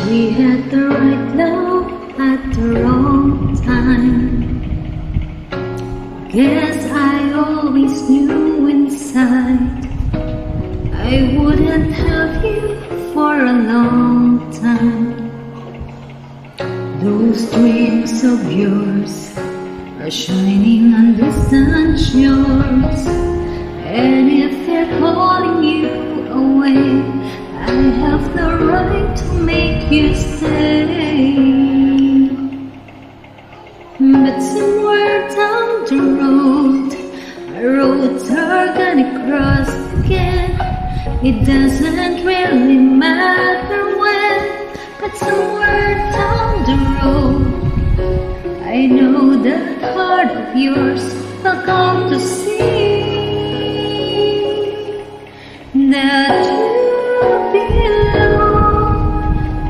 We had the right love at the wrong time. Guess I always knew inside I wouldn't have you for a long time. Those dreams of yours are shining on distant shores, and if they're calling you away, I have the right to make you stay. But somewhere down the road, our roads are gonna cross again. It doesn't really matter when, but somewhere down the road, I know that heart of yours will come to see.